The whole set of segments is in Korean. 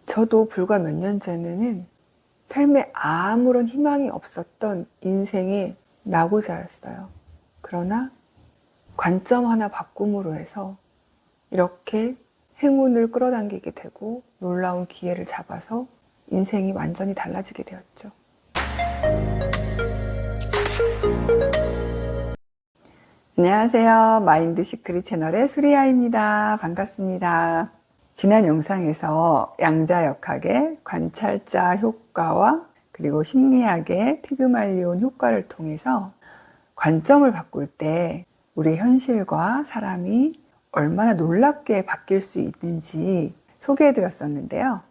저도 불과 몇 년 전에는 삶에 아무런 희망이 없었던 인생의 낙오자였어요. 그러나 관점 하나 바꿈으로 해서 이렇게 행운을 끌어당기게 되고 놀라운 기회를 잡아서 인생이 완전히 달라지게 되었죠. 안녕하세요. 마인드 시크릿 채널의 수리아입니다. 반갑습니다. 지난 영상에서 양자역학의 관찰자 효과와 그리고 심리학의 피그말리온 효과를 통해서 관점을 바꿀 때 우리 현실과 사람이 얼마나 놀랍게 바뀔 수 있는지 소개해 드렸었는데요.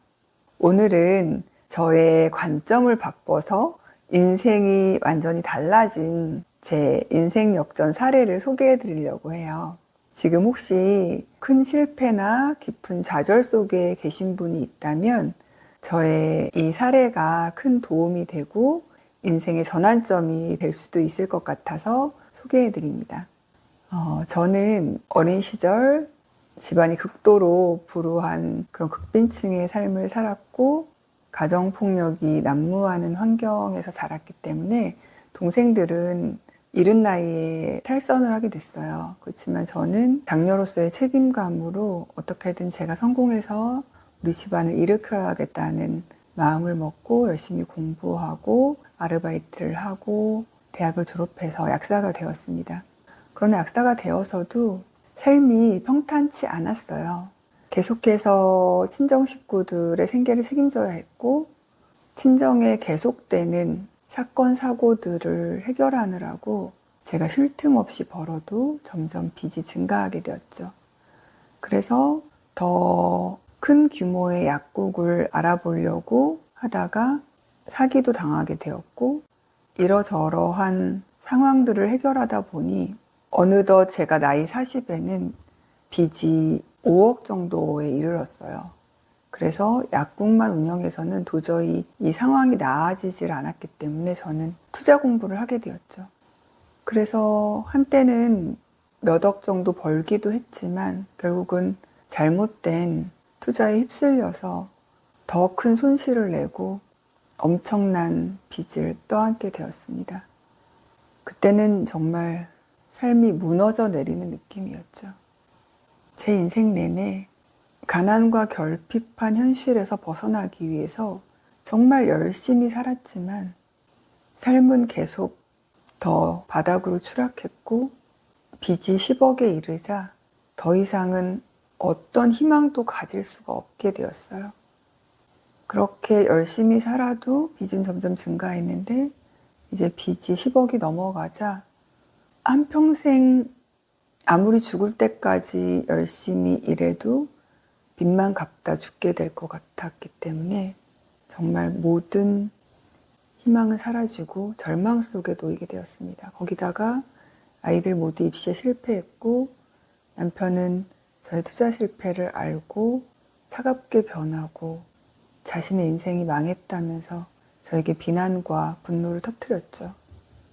오늘은 저의 관점을 바꿔서 인생이 완전히 달라진 제 인생 역전 사례를 소개해 드리려고 해요. 지금 혹시 큰 실패나 깊은 좌절 속에 계신 분이 있다면 저의 이 사례가 큰 도움이 되고 인생의 전환점이 될 수도 있을 것 같아서 소개해 드립니다. 저는 어린 시절 집안이 극도로 불우한 그런 극빈층의 삶을 살았고 가정폭력이 난무하는 환경에서 자랐기 때문에 동생들은 이른 나이에 탈선을 하게 됐어요. 그렇지만 저는 장녀로서의 책임감으로 어떻게든 제가 성공해서 우리 집안을 일으켜야겠다는 마음을 먹고 열심히 공부하고 아르바이트를 하고 대학을 졸업해서 약사가 되었습니다. 그러나 약사가 되어서도 삶이 평탄치 않았어요. 계속해서 친정 식구들의 생계를 책임져야 했고 친정에 계속되는 사건, 사고들을 해결하느라고 제가 쉴 틈 없이 벌어도 점점 빚이 증가하게 되었죠. 그래서 더 큰 규모의 약국을 알아보려고 하다가 사기도 당하게 되었고 이러저러한 상황들을 해결하다 보니 어느덧 제가 나이 40에는 빚이 5억 정도에 이르렀어요. 그래서 약국만 운영해서는 도저히 이 상황이 나아지질 않았기 때문에 저는 투자 공부를 하게 되었죠. 그래서 한때는 몇 억 정도 벌기도 했지만 결국은 잘못된 투자에 휩쓸려서 더 큰 손실을 내고 엄청난 빚을 떠안게 되었습니다. 그때는 정말 삶이 무너져 내리는 느낌이었죠. 제 인생 내내 가난과 결핍한 현실에서 벗어나기 위해서 정말 열심히 살았지만 삶은 계속 더 바닥으로 추락했고 빚이 10억에 이르자 더 이상은 어떤 희망도 가질 수가 없게 되었어요. 그렇게 열심히 살아도 빚은 점점 증가했는데 이제 빚이 10억이 넘어가자 한평생 아무리 죽을 때까지 열심히 일해도 빚만 갚다 죽게 될 것 같았기 때문에 정말 모든 희망은 사라지고 절망 속에 놓이게 되었습니다. 거기다가 아이들 모두 입시에 실패했고 남편은 저의 투자 실패를 알고 차갑게 변하고 자신의 인생이 망했다면서 저에게 비난과 분노를 터뜨렸죠.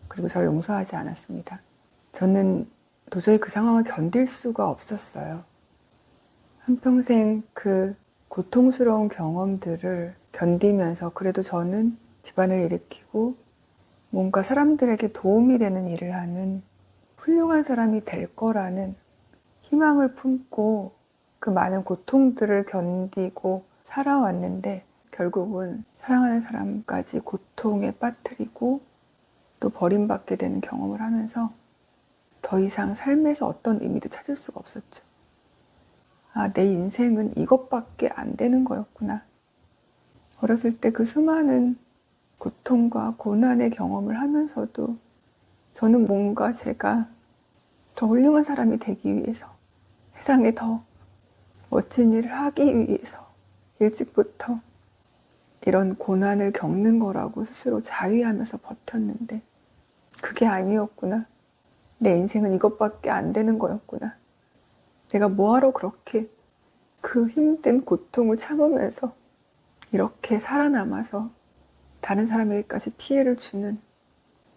그리고 저를 용서하지 않았습니다. 저는 도저히 그 상황을 견딜 수가 없었어요. 한평생 그 고통스러운 경험들을 견디면서 그래도 저는 집안을 일으키고 뭔가 사람들에게 도움이 되는 일을 하는 훌륭한 사람이 될 거라는 희망을 품고 그 많은 고통들을 견디고 살아왔는데 결국은 사랑하는 사람까지 고통에 빠뜨리고 또 버림받게 되는 경험을 하면서 더 이상 삶에서 어떤 의미도 찾을 수가 없었죠. 아, 내 인생은 이것밖에 안 되는 거였구나. 어렸을 때 그 수많은 고통과 고난의 경험을 하면서도 저는 뭔가 제가 더 훌륭한 사람이 되기 위해서 세상에 더 멋진 일을 하기 위해서 일찍부터 이런 고난을 겪는 거라고 스스로 자위하면서 버텼는데 그게 아니었구나. 내 인생은 이것밖에 안 되는 거였구나. 내가 뭐하러 그렇게 그 힘든 고통을 참으면서 이렇게 살아남아서 다른 사람에게까지 피해를 주는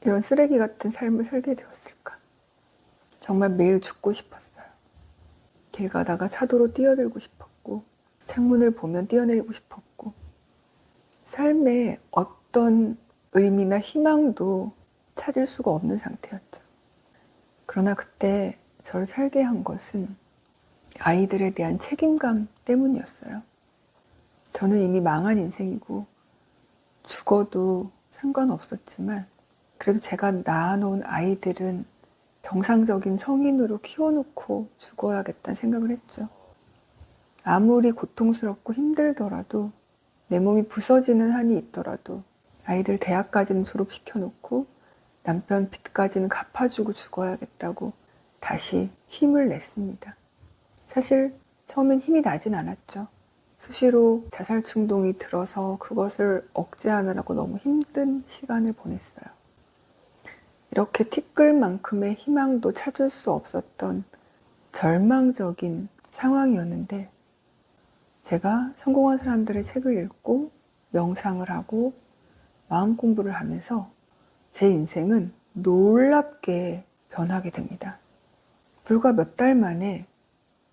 이런 쓰레기 같은 삶을 살게 되었을까. 정말 매일 죽고 싶었어요. 길 가다가 차도로 뛰어들고 싶었고 창문을 보면 뛰어내리고 싶었고 삶에 어떤 의미나 희망도 찾을 수가 없는 상태였죠. 그러나 그때 저를 살게 한 것은 아이들에 대한 책임감 때문이었어요. 저는 이미 망한 인생이고 죽어도 상관없었지만 그래도 제가 낳아놓은 아이들은 정상적인 성인으로 키워놓고 죽어야겠다는 생각을 했죠. 아무리 고통스럽고 힘들더라도 내 몸이 부서지는 한이 있더라도 아이들 대학까지는 졸업시켜놓고 남편 빚까지는 갚아주고 죽어야겠다고 다시 힘을 냈습니다. 사실 처음엔 힘이 나진 않았죠. 수시로 자살 충동이 들어서 그것을 억제하느라고 너무 힘든 시간을 보냈어요. 이렇게 티끌만큼의 희망도 찾을 수 없었던 절망적인 상황이었는데 제가 성공한 사람들의 책을 읽고 명상을 하고 마음 공부를 하면서 제 인생은 놀랍게 변하게 됩니다. 불과 몇 달 만에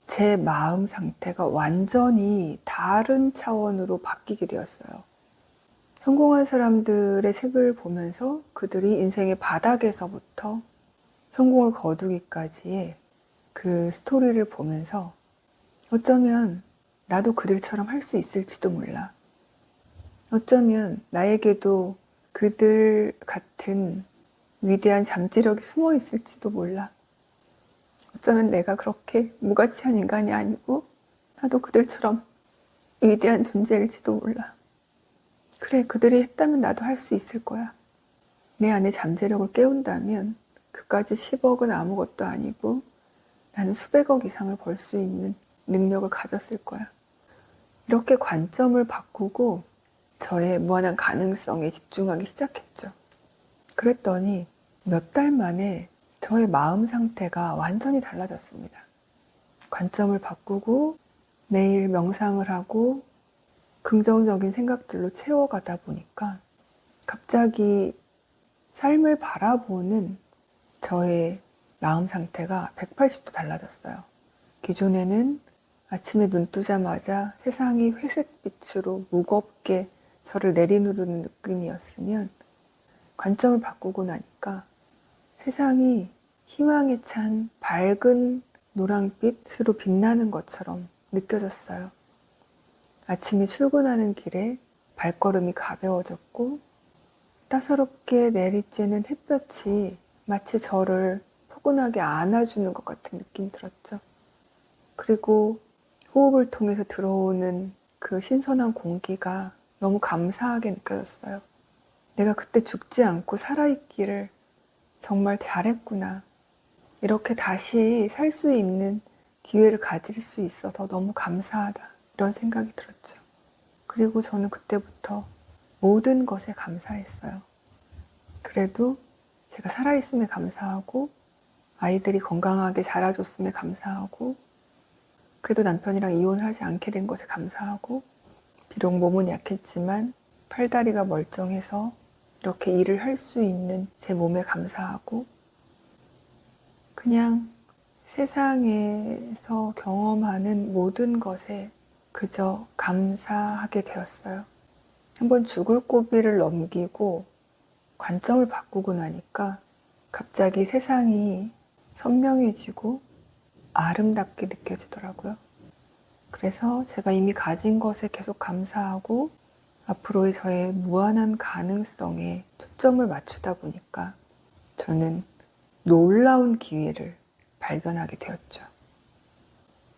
제 마음 상태가 완전히 다른 차원으로 바뀌게 되었어요. 성공한 사람들의 책을 보면서 그들이 인생의 바닥에서부터 성공을 거두기까지의 그 스토리를 보면서 어쩌면 나도 그들처럼 할 수 있을지도 몰라. 어쩌면 나에게도 그들 같은 위대한 잠재력이 숨어 있을지도 몰라. 어쩌면 내가 그렇게 무가치한 인간이 아니고 나도 그들처럼 위대한 존재일지도 몰라. 그래, 그들이 했다면 나도 할 수 있을 거야. 내 안에 잠재력을 깨운다면 그까지 10억은 아무것도 아니고 나는 수백억 이상을 벌 수 있는 능력을 가졌을 거야. 이렇게 관점을 바꾸고 저의 무한한 가능성에 집중하기 시작했죠. 그랬더니 몇 달 만에 저의 마음 상태가 완전히 달라졌습니다. 관점을 바꾸고 매일 명상을 하고 긍정적인 생각들로 채워가다 보니까 갑자기 삶을 바라보는 저의 마음 상태가 180도 달라졌어요. 기존에는 아침에 눈 뜨자마자 세상이 회색빛으로 무겁게 저를 내리누르는 느낌이었으면 관점을 바꾸고 나니까 세상이 희망에 찬 밝은 노랑빛으로 빛나는 것처럼 느껴졌어요. 아침에 출근하는 길에 발걸음이 가벼워졌고 따사롭게 내리쬐는 햇볕이 마치 저를 포근하게 안아주는 것 같은 느낌이 들었죠. 그리고 호흡을 통해서 들어오는 그 신선한 공기가 너무 감사하게 느껴졌어요. 내가 그때 죽지 않고 살아있기를 정말 잘했구나. 이렇게 다시 살 수 있는 기회를 가질 수 있어서 너무 감사하다. 이런 생각이 들었죠. 그리고 저는 그때부터 모든 것에 감사했어요. 그래도 제가 살아있음에 감사하고 아이들이 건강하게 자라줬음에 감사하고 그래도 남편이랑 이혼하지 않게 된 것에 감사하고 비록 몸은 약했지만 팔다리가 멀쩡해서 이렇게 일을 할 수 있는 제 몸에 감사하고 그냥 세상에서 경험하는 모든 것에 그저 감사하게 되었어요. 한번 죽을 고비를 넘기고 관점을 바꾸고 나니까 갑자기 세상이 선명해지고 아름답게 느껴지더라고요. 그래서 제가 이미 가진 것에 계속 감사하고 앞으로의 저의 무한한 가능성에 초점을 맞추다 보니까 저는 놀라운 기회를 발견하게 되었죠.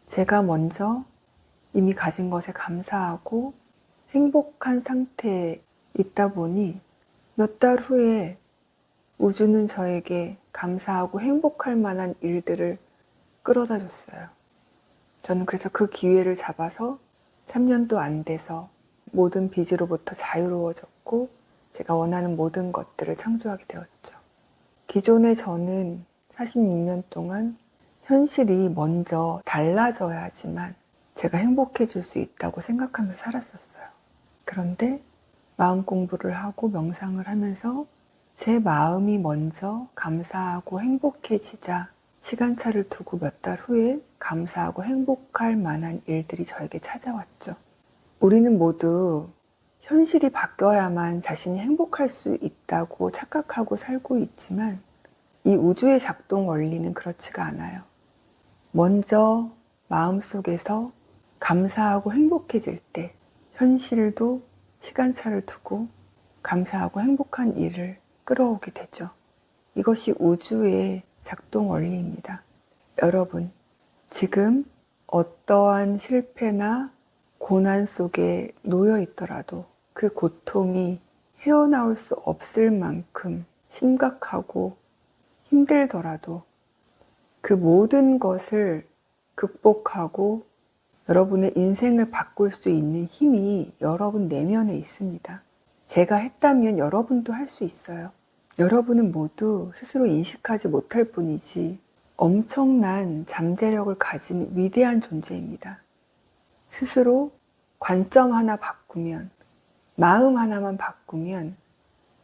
제가 먼저 이미 가진 것에 감사하고 행복한 상태에 있다 보니 몇 달 후에 우주는 저에게 감사하고 행복할 만한 일들을 끌어다 줬어요. 저는 그래서 그 기회를 잡아서 3년도 안 돼서 모든 빚으로부터 자유로워졌고 제가 원하는 모든 것들을 창조하게 되었죠. 기존에 저는 46년 동안 현실이 먼저 달라져야지만 제가 행복해질 수 있다고 생각하면서 살았었어요. 그런데 마음 공부를 하고 명상을 하면서 제 마음이 먼저 감사하고 행복해지자 시간차를 두고 몇 달 후에 감사하고 행복할 만한 일들이 저에게 찾아왔죠. 우리는 모두 현실이 바뀌어야만 자신이 행복할 수 있다고 착각하고 살고 있지만 이 우주의 작동 원리는 그렇지가 않아요. 먼저 마음속에서 감사하고 행복해질 때 현실도 시간차를 두고 감사하고 행복한 일을 끌어오게 되죠. 이것이 우주의 작동 원리입니다. 여러분, 지금 어떠한 실패나 고난 속에 놓여 있더라도 그 고통이 헤어나올 수 없을 만큼 심각하고 힘들더라도 그 모든 것을 극복하고 여러분의 인생을 바꿀 수 있는 힘이 여러분 내면에 있습니다. 제가 했다면 여러분도 할 수 있어요. 여러분은 모두 스스로 인식하지 못할 뿐이지 엄청난 잠재력을 가진 위대한 존재입니다. 스스로 관점 하나 바꾸면, 마음 하나만 바꾸면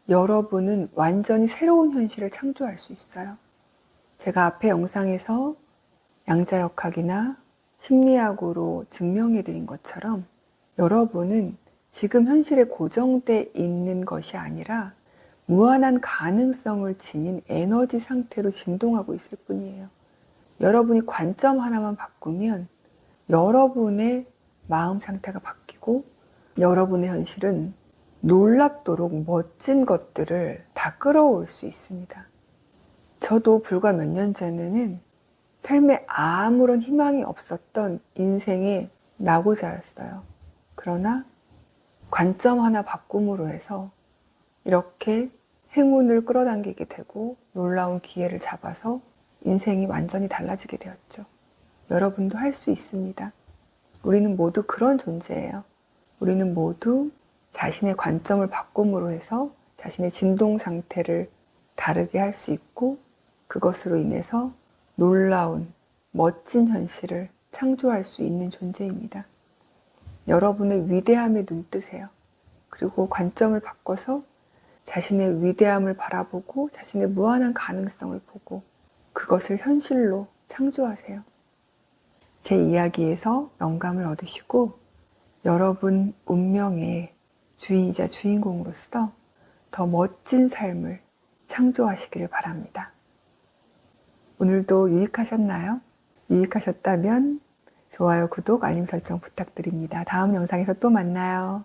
여러분은 완전히 새로운 현실을 창조할 수 있어요. 제가 앞에 영상에서 양자역학이나 심리학으로 증명해 드린 것처럼 여러분은 지금 현실에 고정돼 있는 것이 아니라 무한한 가능성을 지닌 에너지 상태로 진동하고 있을 뿐이에요. 여러분이 관점 하나만 바꾸면 여러분의 마음 상태가 바뀌고 여러분의 현실은 놀랍도록 멋진 것들을 다 끌어올 수 있습니다. 저도 불과 몇 년 전에는 삶에 아무런 희망이 없었던 인생의 낙오자였어요. 그러나 관점 하나 바꿈으로 해서 이렇게 행운을 끌어당기게 되고 놀라운 기회를 잡아서 인생이 완전히 달라지게 되었죠. 여러분도 할 수 있습니다. 우리는 모두 그런 존재예요. 우리는 모두 자신의 관점을 바꿈으로 해서 자신의 진동 상태를 다르게 할 수 있고 그것으로 인해서 놀라운 멋진 현실을 창조할 수 있는 존재입니다. 여러분의 위대함에 눈뜨세요. 그리고 관점을 바꿔서 자신의 위대함을 바라보고 자신의 무한한 가능성을 보고 그것을 현실로 창조하세요. 제 이야기에서 영감을 얻으시고 여러분 운명의 주인이자 주인공으로서 더 멋진 삶을 창조하시기를 바랍니다. 오늘도 유익하셨나요? 유익하셨다면 좋아요, 구독, 알림 설정 부탁드립니다. 다음 영상에서 또 만나요.